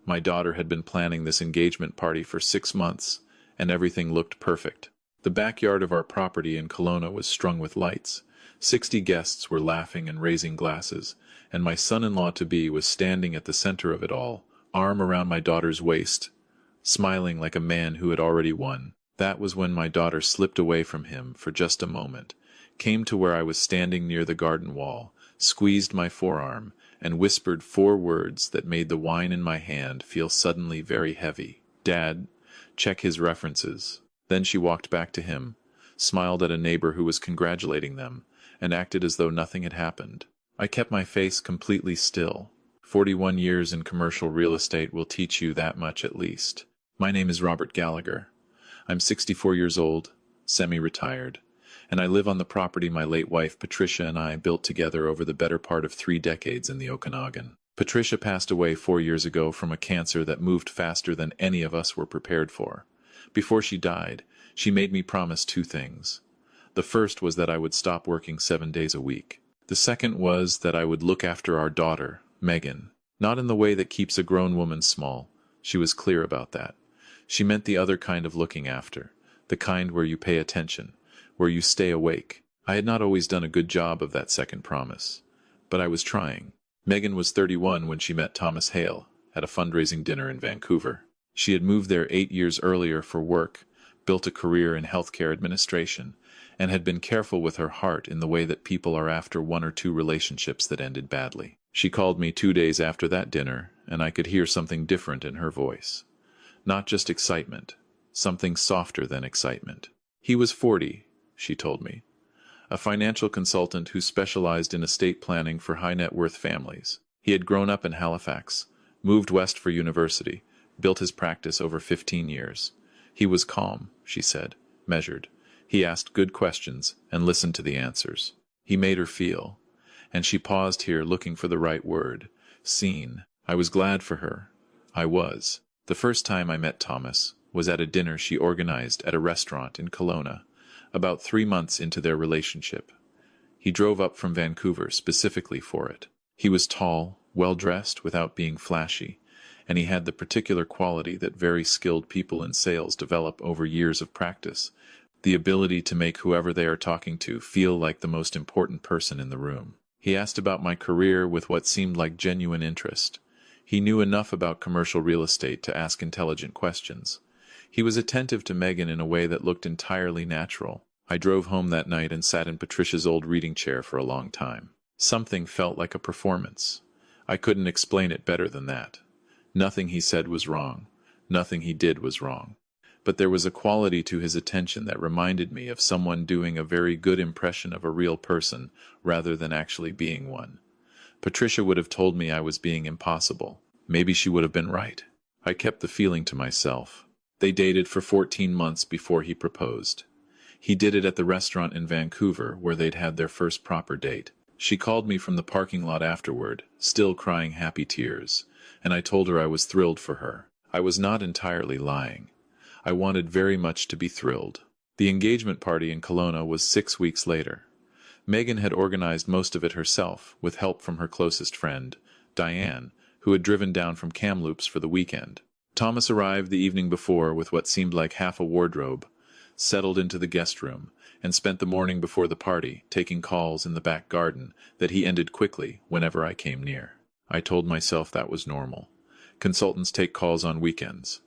My daughter had been planning this engagement party for 6 months, and everything looked perfect. The backyard of our property in Kelowna was strung with lights. 60 guests were laughing and raising glasses, and my son-in-law-to-be was standing at the center of it all, arm around my daughter's waist, smiling like a man who had already won. That was when my daughter slipped away from him for just a moment, came to where I was standing near the garden wall, squeezed my forearm, and whispered 4 words that made the wine in my hand feel suddenly very heavy. "Dad, check his references." Then she walked back to him, smiled at a neighbor who was congratulating them, and acted as though nothing had happened. I kept my face completely still. 41 years in commercial real estate will teach you that much at least. My name is Robert Gallagher. I'm 64 years old, semi-retired, and I live on the property my late wife Patricia and I built together over the better part of 3 decades in the Okanagan. Patricia passed away 4 years ago from a cancer that moved faster than any of us were prepared for. Before she died, she made me promise 2 things. The first was that I would stop working 7 days a week. The second was that I would look after our daughter, Megan, not in the way that keeps a grown woman small. She was clear about that. She meant the other kind of looking after, the kind where you pay attention, where you stay awake. I had not always done a good job of that second promise, but I was trying. Megan was 31 when she met Thomas Hale at a fundraising dinner in Vancouver. She had moved there 8 years earlier for work, built a career in healthcare administration, and had been careful with her heart in the way that people are after 1 or 2 relationships that ended badly. She called me 2 days after that dinner, and I could hear something different in her voice. Not just excitement, something softer than excitement. He was 40, she told me, a financial consultant who specialized in estate planning for high-net-worth families. He had grown up in Halifax, moved west for university, built his practice over 15 years. He was calm, she said, measured. He asked good questions and listened to the answers. He made her feel, and she paused here looking for the right word, seen. I was glad for her. I was. The first time I met Thomas was at a dinner she organized at a restaurant in Kelowna, about 3 months into their relationship. He drove up from Vancouver specifically for it. He was tall, well-dressed without being flashy, and he had the particular quality that very skilled people in sales develop over years of practice, the ability to make whoever they are talking to feel like the most important person in the room. He asked about my career with what seemed like genuine interest. He knew enough about commercial real estate to ask intelligent questions. He was attentive to Megan in a way that looked entirely natural. I drove home that night and sat in Patricia's old reading chair for a long time. Something felt like a performance. I couldn't explain it better than that. Nothing he said was wrong. Nothing he did was wrong. But there was a quality to his attention that reminded me of someone doing a very good impression of a real person rather than actually being one. Patricia would have told me I was being impossible. Maybe she would have been right. I kept the feeling to myself. They dated for 14 months before he proposed. He did it at the restaurant in Vancouver where they'd had their first proper date. She called me from the parking lot afterward, still crying happy tears, and I told her I was thrilled for her. I was not entirely lying. I wanted very much to be thrilled. The engagement party in Kelowna was 6 weeks later. Megan had organized most of it herself, with help from her closest friend, Diane, who had driven down from Kamloops for the weekend. Thomas arrived the evening before with what seemed like half a wardrobe, settled into the guest room, and spent the morning before the party taking calls in the back garden that he ended quickly whenever I came near. I told myself that was normal. Consultants take calls on weekends.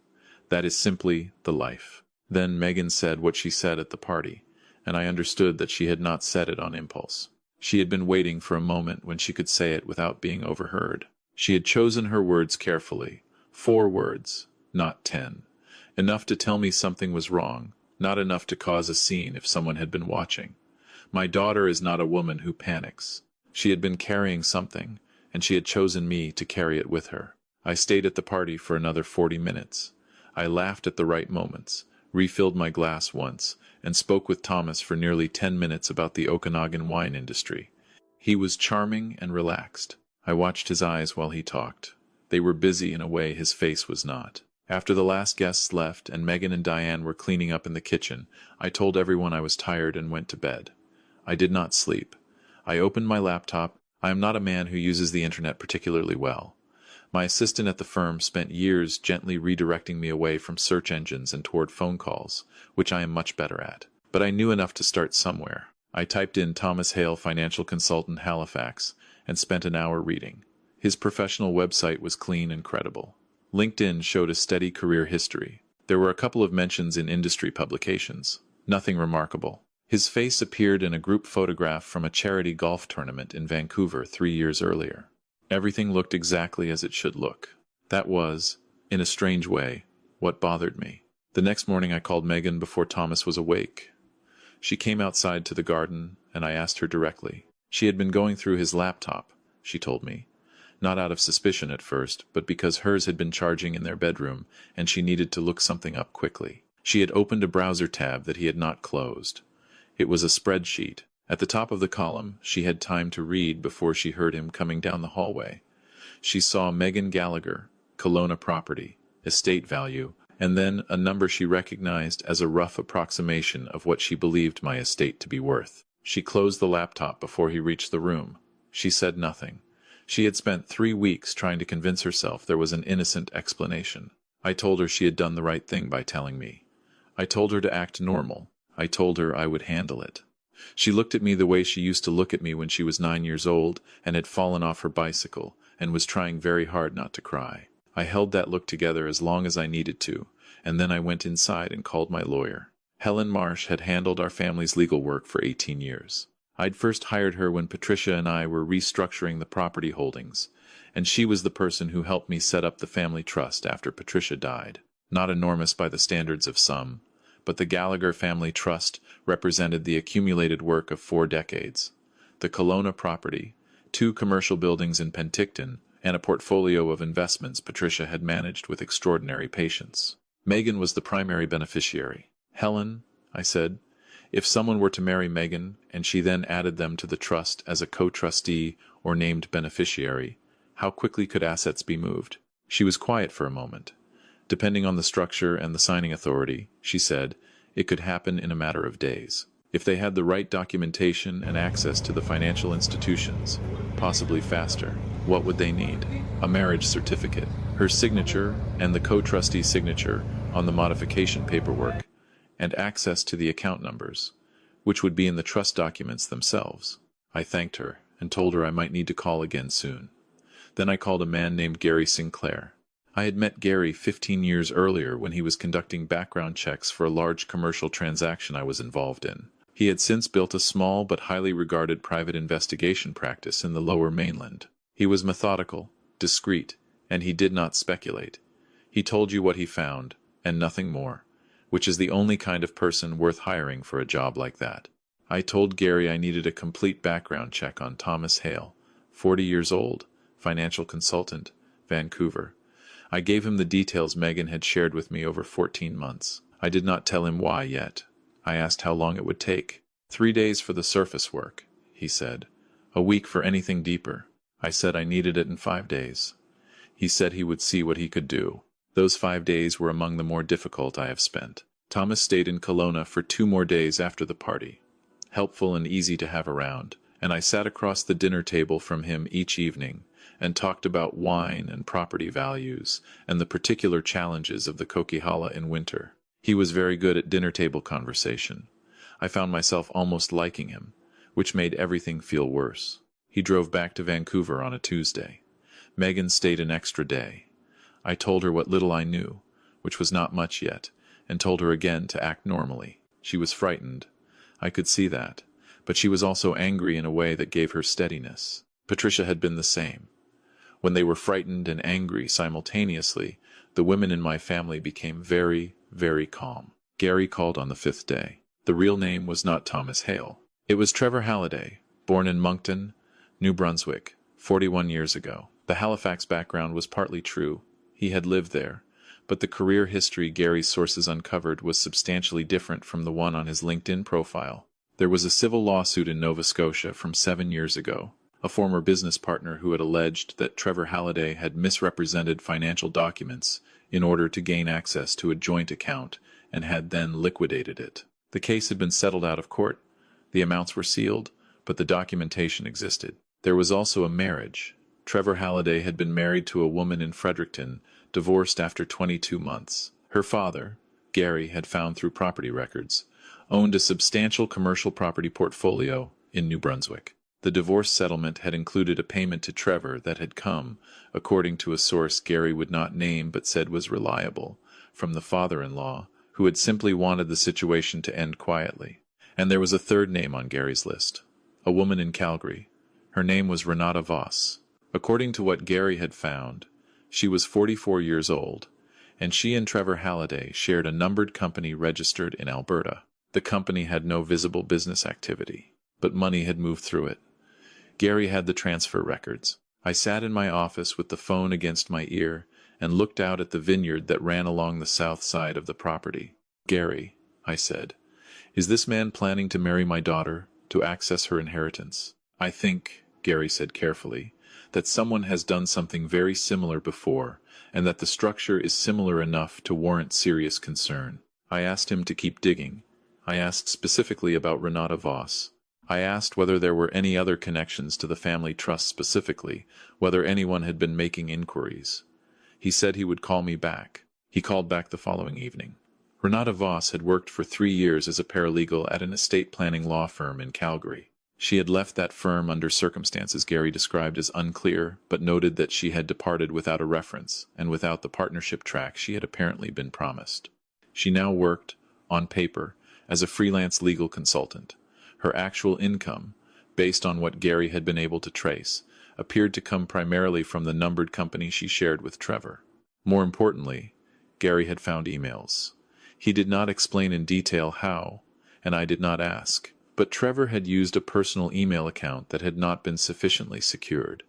That is simply the life. Then Megan said what she said at the party, and I understood that she had not said it on impulse. She had been waiting for a moment when she could say it without being overheard. She had chosen her words carefully. 4 words, not 10. Enough to tell me something was wrong, not enough to cause a scene if someone had been watching. My daughter is not a woman who panics. She had been carrying something, and she had chosen me to carry it with her. I stayed at the party for another 40 minutes. I laughed at the right moments, refilled my glass once, and spoke with Thomas for nearly 10 minutes about the Okanagan wine industry. He was charming and relaxed. I watched his eyes while he talked. They were busy in a way his face was not. After the last guests left and Megan and Diane were cleaning up in the kitchen, I told everyone I was tired and went to bed. I did not sleep. I opened my laptop. I am not a man who uses the internet particularly well. My assistant at the firm spent years gently redirecting me away from search engines and toward phone calls, which I am much better at. But I knew enough to start somewhere. I typed in Thomas Hale, Financial Consultant, Halifax, and spent an hour reading. His professional website was clean and credible. LinkedIn showed a steady career history. There were a couple of mentions in industry publications. Nothing remarkable. His face appeared in a group photograph from a charity golf tournament in Vancouver 3 years earlier. Everything looked exactly as it should look. That was, in a strange way, what bothered me. The next morning I called Megan before Thomas was awake. She came outside to the garden, and I asked her directly. She had been going through his laptop, she told me. Not out of suspicion at first, but because hers had been charging in their bedroom, and she needed to look something up quickly. She had opened a browser tab that he had not closed. It was a spreadsheet. At the top of the column, she had time to read before she heard him coming down the hallway. She saw Megan Gallagher, Kelowna property, estate value, and then a number she recognized as a rough approximation of what she believed my estate to be worth. She closed the laptop before he reached the room. She said nothing. She had spent 3 weeks trying to convince herself there was an innocent explanation. I told her she had done the right thing by telling me. I told her to act normal. I told her I would handle it. She looked at me the way she used to look at me when she was 9 years old and had fallen off her bicycle and was trying very hard not to cry. I held that look together as long as I needed to, and then I went inside and called my lawyer. Helen Marsh had handled our family's legal work for 18 years. I'd first hired her when Patricia and I were restructuring the property holdings, and she was the person who helped me set up the family trust after Patricia died. Not enormous by the standards of some, but the Gallagher family trust represented the accumulated work of 4 decades. The Kelowna property, 2 commercial buildings in Penticton, and a portfolio of investments Patricia had managed with extraordinary patience. Megan was the primary beneficiary. Helen, I said, if someone were to marry Megan and she then added them to the trust as a co-trustee or named beneficiary, how quickly could assets be moved? She was quiet for a moment. Depending on the structure and the signing authority, she said, it could happen in a matter of days. If they had the right documentation and access to the financial institutions, possibly faster. What would they need? A marriage certificate, her signature and the co-trustee signature on the modification paperwork, and access to the account numbers, which would be in the trust documents themselves. I thanked her and told her I might need to call again soon. Then I called a man named Gary Sinclair. I had met Gary 15 years earlier when he was conducting background checks for a large commercial transaction I was involved in. He had since built a small but highly regarded private investigation practice in the Lower Mainland. He was methodical, discreet, and he did not speculate. He told you what he found, and nothing more, which is the only kind of person worth hiring for a job like that. I told Gary I needed a complete background check on Thomas Hale, 40 years old, financial consultant, Vancouver. I gave him the details Megan had shared with me over 14 months. I did not tell him why yet. I asked how long it would take. 3 days for the surface work, he said. A week for anything deeper. I said I needed it in 5 days. He said he would see what he could do. Those 5 days were among the more difficult I have spent. Thomas stayed in Kelowna for 2 more days after the party. Helpful and easy to have around, and I sat across the dinner table from him each evening and talked about wine and property values and the particular challenges of the Coquihalla in winter. He was very good at dinner table conversation. I found myself almost liking him, which made everything feel worse. He drove back to Vancouver on a Tuesday. Megan stayed an extra day. I told her what little I knew, which was not much yet, and told her again to act normally. She was frightened. I could see that, but she was also angry in a way that gave her steadiness. Patricia had been the same. When they were frightened and angry simultaneously, the women in my family became very, very calm. Gary called on the 5th day. The real name was not Thomas Hale. It was Trevor Halliday, born in Moncton, New Brunswick, 41 years ago. The Halifax background was partly true. He had lived there, but the career history Gary's sources uncovered was substantially different from the one on his LinkedIn profile. There was a civil lawsuit in Nova Scotia from 7 years ago. A former business partner who had alleged that Trevor Halliday had misrepresented financial documents in order to gain access to a joint account and had then liquidated it. The case had been settled out of court. The amounts were sealed, but the documentation existed. There was also a marriage, Trevor Halliday had been married to a woman in Fredericton, divorced after 22 months. Her father, Gary, had found through property records, owned a substantial commercial property portfolio in New Brunswick. The divorce settlement had included a payment to Trevor that had come, according to a source Gary would not name but said was reliable, from the father-in-law, who had simply wanted the situation to end quietly. And there was a third name on Gary's list, a woman in Calgary. Her name was Renata Voss. According to what Gary had found, she was 44 years old, and she and Trevor Halliday shared a numbered company registered in Alberta. The company had no visible business activity, but money had moved through it. Gary had the transfer records. I sat in my office with the phone against my ear and looked out at the vineyard that ran along the south side of the property. "Gary," I said, "is this man planning to marry my daughter, to access her inheritance?" "I think," Gary said carefully, "that someone has done something very similar before, and that the structure is similar enough to warrant serious concern." I asked him to keep digging. I asked specifically about Renata Voss. I asked whether there were any other connections to the family trust specifically, whether anyone had been making inquiries. He said he would call me back. He called back the following evening. Renata Voss had worked for 3 years as a paralegal at an estate planning law firm in Calgary. She had left that firm under circumstances Gary described as unclear, but noted that she had departed without a reference, and without the partnership track she had apparently been promised. She now worked, on paper, as a freelance legal consultant. Her actual income, based on what Gary had been able to trace, appeared to come primarily from the numbered company she shared with Trevor. More importantly, Gary had found emails. He did not explain in detail how, and I did not ask, but Trevor had used a personal email account that had not been sufficiently secured,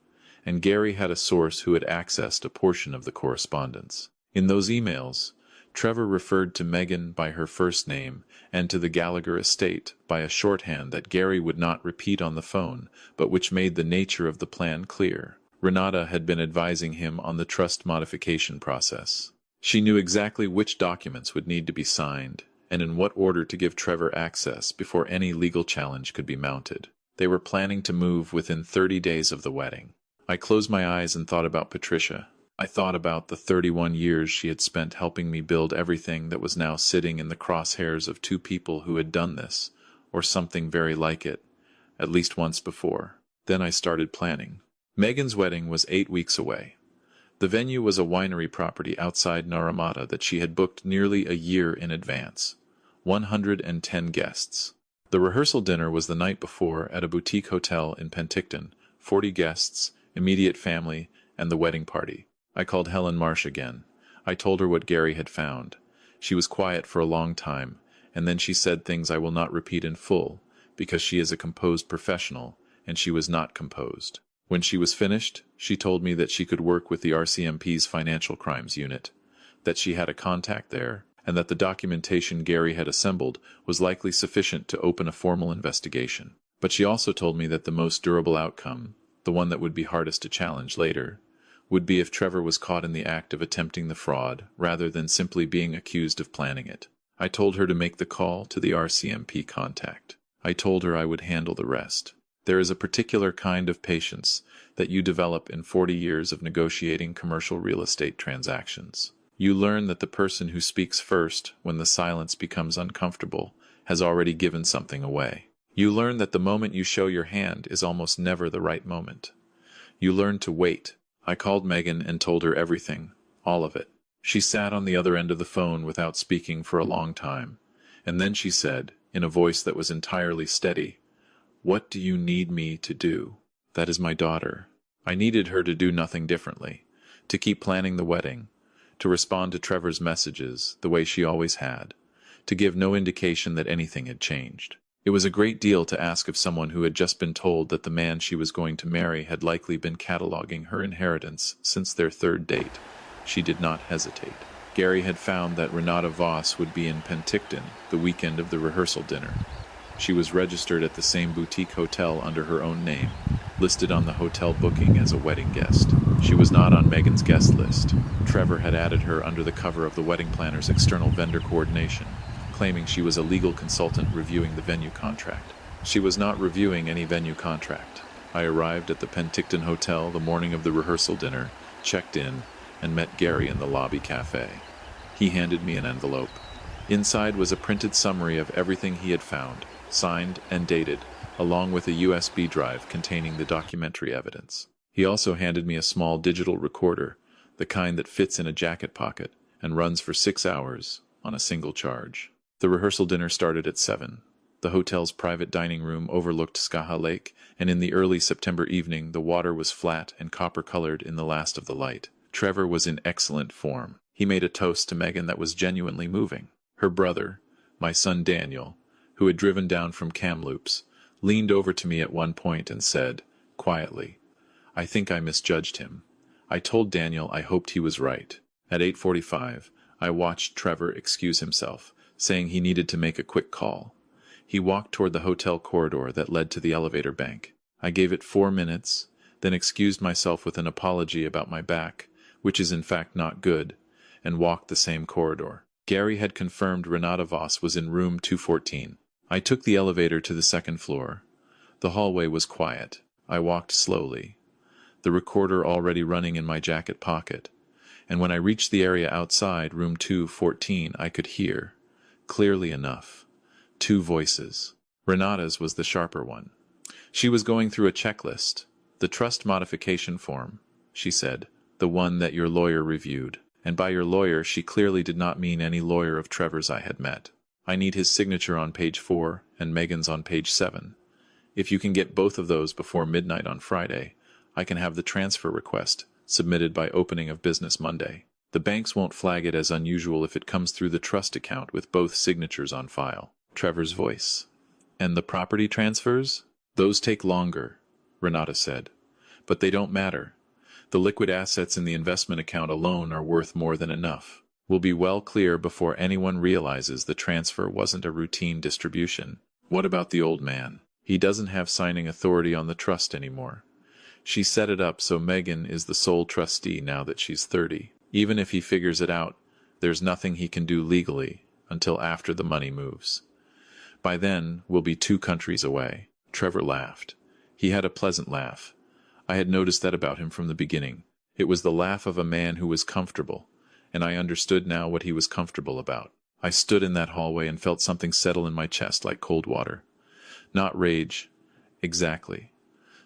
and Gary had a source who had accessed a portion of the correspondence. In those emails, Trevor referred to Megan by her first name and to the Gallagher estate by a shorthand that Gary would not repeat on the phone, but which made the nature of the plan clear. Renata had been advising him on the trust modification process. She knew exactly which documents would need to be signed, and in what order to give Trevor access before any legal challenge could be mounted. They were planning to move within 30 days of the wedding. I closed my eyes and thought about Patricia. I thought about the 31 years she had spent helping me build everything that was now sitting in the crosshairs of 2 people who had done this, or something very like it, at least once before. Then I started planning. Megan's wedding was 8 weeks away. The venue was a winery property outside Naramata that she had booked nearly a year in advance. 110 guests. The rehearsal dinner was the night before at a boutique hotel in Penticton, 40 guests, immediate family, and the wedding party. I called Helen Marsh again. I told her what Gary had found. She was quiet for a long time, and then she said things I will not repeat in full, because she is a composed professional, and she was not composed. When she was finished, she told me that she could work with the RCMP's Financial Crimes Unit, that she had a contact there, and that the documentation Gary had assembled was likely sufficient to open a formal investigation. But she also told me that the most durable outcome, the one that would be hardest to challenge later, would be if Trevor was caught in the act of attempting the fraud, rather than simply being accused of planning it. I told her to make the call to the RCMP contact. I told her I would handle the rest. There is a particular kind of patience that you develop in 40 years of negotiating commercial real estate transactions. You learn that the person who speaks first, when the silence becomes uncomfortable, has already given something away. You learn that the moment you show your hand is almost never the right moment. You learn to wait. I called Megan and told her everything, all of it. She sat on the other end of the phone without speaking for a long time, and then she said, in a voice that was entirely steady, "What do you need me to do?" "That is my daughter." I needed her to do nothing differently, to keep planning the wedding, to respond to Trevor's messages the way she always had, to give no indication that anything had changed. It was a great deal to ask of someone who had just been told that the man she was going to marry had likely been cataloging her inheritance since their 3rd date. She did not hesitate. Gary had found that Renata Voss would be in Penticton the weekend of the rehearsal dinner. She was registered at the same boutique hotel under her own name, listed on the hotel booking as a wedding guest. She was not on Megan's guest list. Trevor had added her under the cover of the wedding planner's external vendor coordination, claiming she was a legal consultant reviewing the venue contract. She was not reviewing any venue contract. I arrived at the Penticton Hotel the morning of the rehearsal dinner, checked in, and met Gary in the lobby cafe. He handed me an envelope. Inside was a printed summary of everything he had found, signed and dated, along with a USB drive containing the documentary evidence. He also handed me a small digital recorder, the kind that fits in a jacket pocket and runs for 6 hours on a single charge. The rehearsal dinner started at 7. The hotel's private dining room overlooked Skaha Lake, and in the early September evening the water was flat and copper-colored in the last of the light. Trevor was in excellent form. He made a toast to Megan that was genuinely moving. Her brother, my son Daniel, who had driven down from Kamloops, leaned over to me at one point and said, quietly, "I think I misjudged him." I told Daniel I hoped he was right. At 8:45, I watched Trevor excuse himself, saying he needed to make a quick call. He walked toward the hotel corridor that led to the elevator bank. I gave it 4 minutes, then excused myself with an apology about my back, which is in fact not good, and walked the same corridor. Gary had confirmed Renata Voss was in room 214. I took the elevator to the second floor. The hallway was quiet. I walked slowly, the recorder already running in my jacket pocket, and when I reached the area outside room 214 I could hear, clearly enough, 2 voices. Renata's was the sharper one. She was going through a checklist, the trust modification form, she said, the one that your lawyer reviewed. And by your lawyer she clearly did not mean any lawyer of Trevor's I had met. I need his signature on page 4 and Megan's on page 7. If you can get both of those before midnight on Friday, I can have the transfer request submitted by opening of business Monday. The banks won't flag it as unusual if it comes through the trust account with both signatures on file. Trevor's voice. And the property transfers? Those take longer, Renata said. But they don't matter. The liquid assets in the investment account alone are worth more than enough. We'll be well clear before anyone realizes the transfer wasn't a routine distribution. What about the old man? He doesn't have signing authority on the trust anymore. She set it up so Megan is the sole trustee now that she's 30. Even if he figures it out, there's nothing he can do legally until after the money moves. By then, we'll be 2 countries away. Trevor laughed. He had a pleasant laugh. I had noticed that about him from the beginning. It was the laugh of a man who was comfortable, and I understood now what he was comfortable about. I stood in that hallway and felt something settle in my chest like cold water. Not rage. Exactly.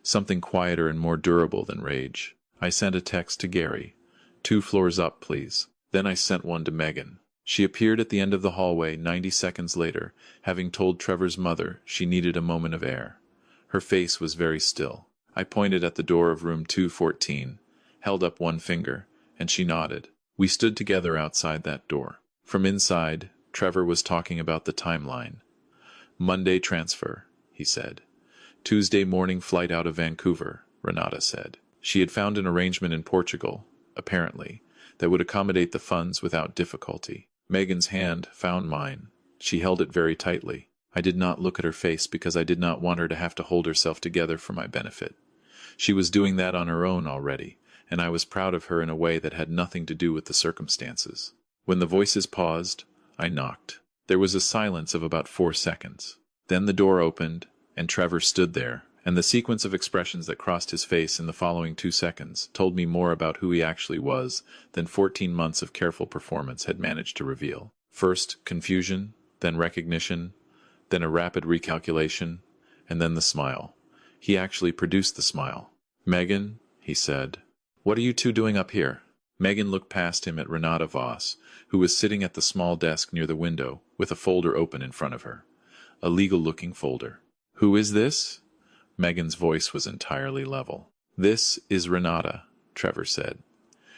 Something quieter and more durable than rage. I sent a text to Gary. 2 floors up, please. Then I sent one to Megan. She appeared at the end of the hallway 90 seconds later, having told Trevor's mother she needed a moment of air. Her face was very still. I pointed at the door of room 214, held up one finger, and she nodded. We stood together outside that door. From inside, Trevor was talking about the timeline. Monday transfer, he said. Tuesday morning flight out of Vancouver, Renata said. She had found an arrangement in Portugal, apparently, that would accommodate the funds without difficulty. Megan's hand found mine. She held it very tightly. I did not look at her face because I did not want her to have to hold herself together for my benefit. She was doing that on her own already, and I was proud of her in a way that had nothing to do with the circumstances. When the voices paused, I knocked. There was a silence of about 4 seconds. Then the door opened, and Trevor stood there, and the sequence of expressions that crossed his face in the following 2 seconds told me more about who he actually was than 14 months of careful performance had managed to reveal. First, confusion, then recognition, then a rapid recalculation, and then the smile. He actually produced the smile. "Megan," he said, "what are you 2 doing up here?" Megan looked past him at Renata Voss, who was sitting at the small desk near the window, with a folder open in front of her. A legal-looking folder. "Who is this?" Megan's voice was entirely level. "This is Renata," Trevor said.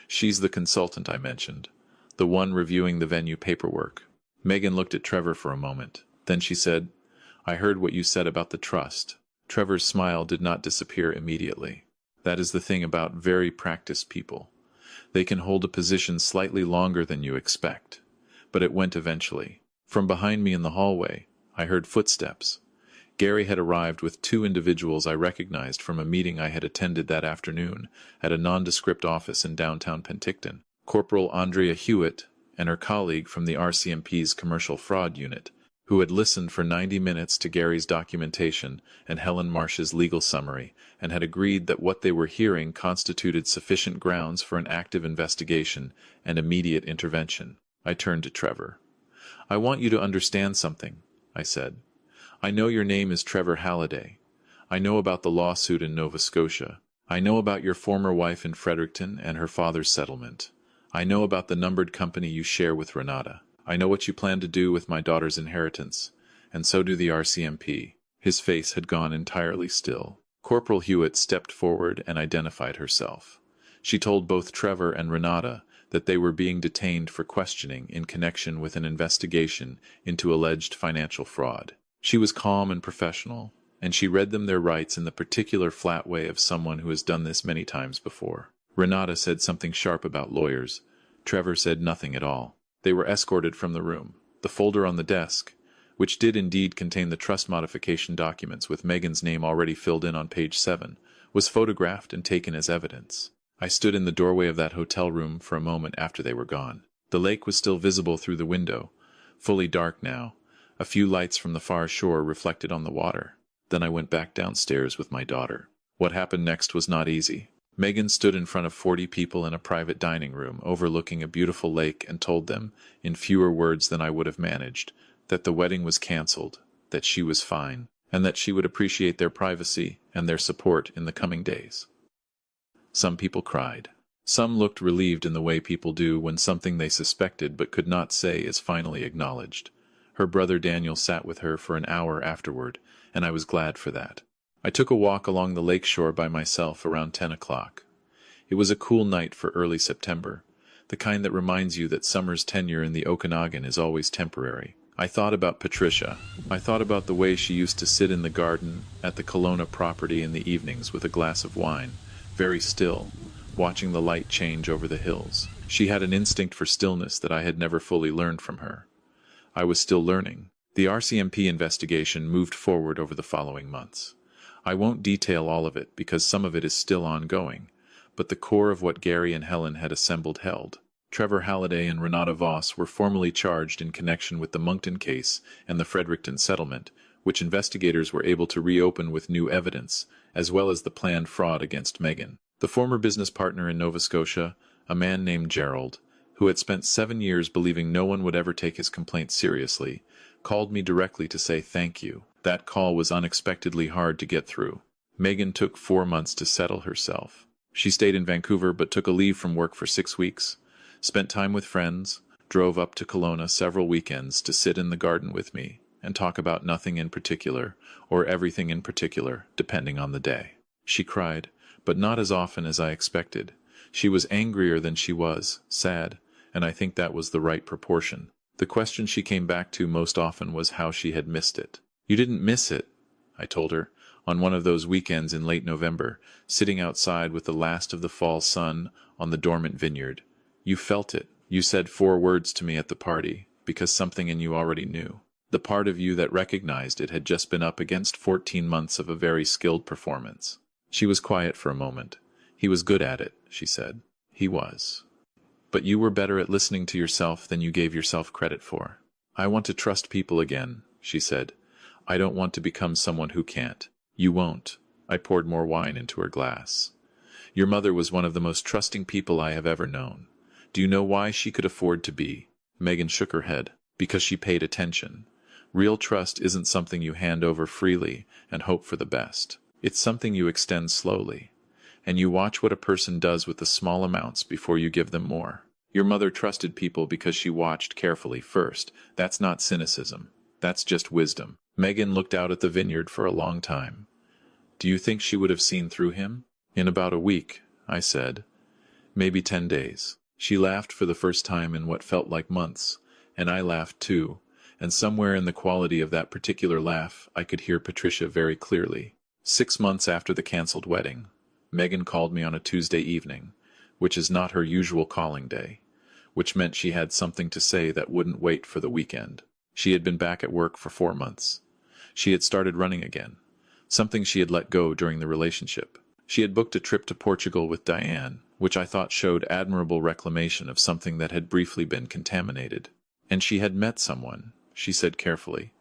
"She's the consultant I mentioned, the one reviewing the venue paperwork." Megan looked at Trevor for a moment. Then she said, "I heard what you said about the trust." Trevor's smile did not disappear immediately. That is the thing about very practiced people. They can hold a position slightly longer than you expect. But it went eventually. From behind me in the hallway, I heard footsteps. Gary had arrived with 2 individuals I recognized from a meeting I had attended that afternoon at a nondescript office in downtown Penticton. Corporal Andrea Hewitt and her colleague from the RCMP's Commercial Fraud Unit, who had listened for 90 minutes to Gary's documentation and Helen Marsh's legal summary, and had agreed that what they were hearing constituted sufficient grounds for an active investigation and immediate intervention. I turned to Trevor. "I want you to understand something," I said. "I know your name is Trevor Halliday. I know about the lawsuit in Nova Scotia. I know about your former wife in Fredericton and her father's settlement. I know about the numbered company you share with Renata. I know what you plan to do with my daughter's inheritance, and so do the RCMP." His face had gone entirely still. Corporal Hewitt stepped forward and identified herself. She told both Trevor and Renata that they were being detained for questioning in connection with an investigation into alleged financial fraud. She was calm and professional, and she read them their rights in the particular flat way of someone who has done this many times before. Renata said something sharp about lawyers. Trevor said nothing at all. They were escorted from the room. The folder on the desk, which did indeed contain the trust modification documents with Megan's name already filled in on page 7, was photographed and taken as evidence. I stood in the doorway of that hotel room for a moment after they were gone. The lake was still visible through the window, fully dark now, a few lights from the far shore reflected on the water. Then I went back downstairs with my daughter. What happened next was not easy. Megan stood in front of 40 people in a private dining room overlooking a beautiful lake and told them, in fewer words than I would have managed, that the wedding was cancelled, that she was fine, and that she would appreciate their privacy and their support in the coming days. Some people cried. Some looked relieved in the way people do when something they suspected but could not say is finally acknowledged. Her brother Daniel sat with her for an hour afterward, and I was glad for that. I took a walk along the lake shore by myself around 10 o'clock. It was a cool night for early September, the kind that reminds you that summer's tenure in the Okanagan is always temporary. I thought about Patricia. I thought about the way she used to sit in the garden at the Kelowna property in the evenings with a glass of wine, very still, watching the light change over the hills. She had an instinct for stillness that I had never fully learned from her. I was still learning. The RCMP investigation moved forward over the following months. I won't detail all of it because some of it is still ongoing, but the core of what Gary and Helen had assembled held. Trevor Halliday and Renata Voss were formally charged in connection with the Moncton case and the Fredericton settlement, which investigators were able to reopen with new evidence, as well as the planned fraud against Megan. The former business partner in Nova Scotia, a man named Gerald, who had spent 7 years believing no one would ever take his complaint seriously, called me directly to say thank you. That call was unexpectedly hard to get through. Megan took 4 months to settle herself. She stayed in Vancouver but took a leave from work for 6 weeks, spent time with friends, drove up to Kelowna several weekends to sit in the garden with me and talk about nothing in particular or everything in particular, depending on the day. She cried, but not as often as I expected. She was angrier than she was sad, and I think that was the right proportion. The question she came back to most often was how she had missed it. "You didn't miss it," I told her, on one of those weekends in late November, sitting outside with the last of the fall sun on the dormant vineyard. "You felt it. You said 4 words to me at the party, because something in you already knew. The part of you that recognized it had just been up against 14 months of a very skilled performance." She was quiet for a moment. "He was good at it," she said. "He was. But you were better at listening to yourself than you gave yourself credit for." "I want to trust people again," she said. "I don't want to become someone who can't." "You won't." I poured more wine into her glass. "Your mother was one of the most trusting people I have ever known. Do you know why she could afford to be?" Megan shook her head. "Because she paid attention. Real trust isn't something you hand over freely and hope for the best. It's something you extend slowly, and you watch what a person does with the small amounts before you give them more. Your mother trusted people because she watched carefully first. That's not cynicism. That's just wisdom." Megan looked out at the vineyard for a long time. "Do you think she would have seen through him?" "In about a week," I said. "Maybe 10 days. She laughed for the first time in what felt like months, and I laughed too, and somewhere in the quality of that particular laugh I could hear Patricia very clearly. 6 months after the cancelled wedding, Megan called me on a Tuesday evening, which is not her usual calling day, which meant she had something to say that wouldn't wait for the weekend. She had been back at work for 4 months. She had started running again, something she had let go during the relationship. She had booked a trip to Portugal with Diane, which I thought showed admirable reclamation of something that had briefly been contaminated. And she had met someone, she said carefully,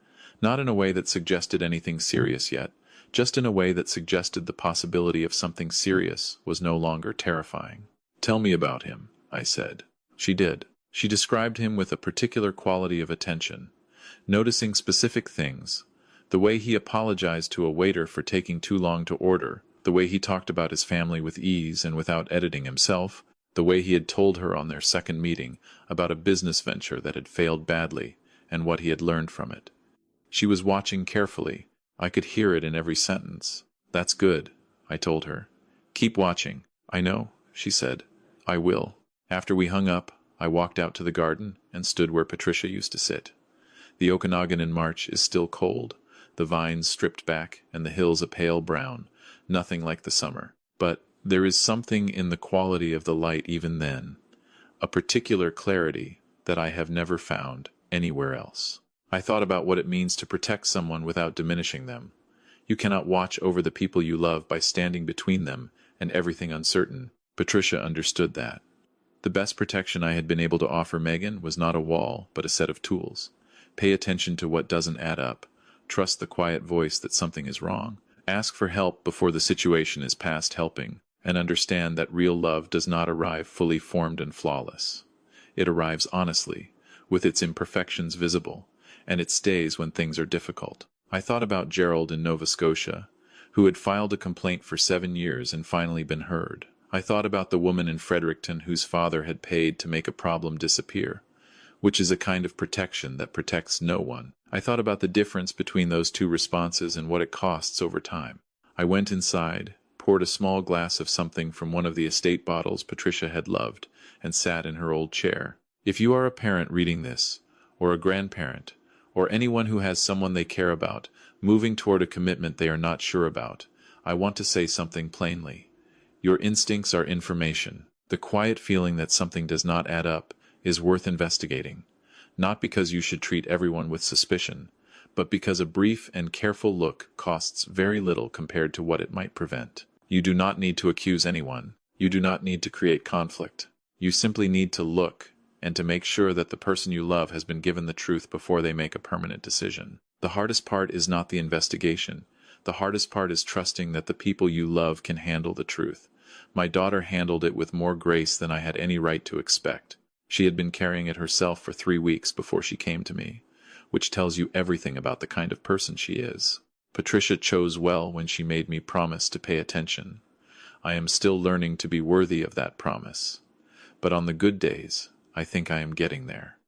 Not in a way that suggested anything serious yet, just in a way that suggested the possibility of something serious was no longer terrifying. "Tell me about him," I said. She did. She described him with a particular quality of attention, noticing specific things, the way he apologized to a waiter for taking too long to order, the way he talked about his family with ease and without editing himself, the way he had told her on their second meeting about a business venture that had failed badly and what he had learned from it. She was watching carefully. I could hear it in every sentence. "That's good," I told her. "Keep watching." "I know," she said. "I will." After we hung up, I walked out to the garden and stood where Patricia used to sit. The Okanagan in March is still cold, the vines stripped back and the hills a pale brown, nothing like the summer. But there is something in the quality of the light even then, a particular clarity that I have never found anywhere else. I thought about what it means to protect someone without diminishing them. You cannot watch over the people you love by standing between them and everything uncertain. Patricia understood that. The best protection I had been able to offer Megan was not a wall, but a set of tools. Pay attention to what doesn't add up. Trust the quiet voice that something is wrong. Ask for help before the situation is past helping, and understand that real love does not arrive fully formed and flawless. It arrives honestly, with its imperfections visible, and it stays when things are difficult. I thought about Gerald in Nova Scotia, who had filed a complaint for 7 years and finally been heard. I thought about the woman in Fredericton whose father had paid to make a problem disappear, which is a kind of protection that protects no one. I thought about the difference between those two responses and what it costs over time. I went inside, poured a small glass of something from one of the estate bottles Patricia had loved, and sat in her old chair. If you are a parent reading this, or a grandparent, or anyone who has someone they care about, moving toward a commitment they are not sure about, I want to say something plainly. Your instincts are information. The quiet feeling that something does not add up is worth investigating, not because you should treat everyone with suspicion, but because a brief and careful look costs very little compared to what it might prevent. You do not need to accuse anyone. You do not need to create conflict. You simply need to look and to make sure that the person you love has been given the truth before they make a permanent decision. The hardest part is not the investigation. The hardest part is trusting that the people you love can handle the truth. My daughter handled it with more grace than I had any right to expect. She had been carrying it herself for 3 weeks before she came to me, which tells you everything about the kind of person she is. Patricia chose well when she made me promise to pay attention. I am still learning to be worthy of that promise. But on the good days, I think I am getting there.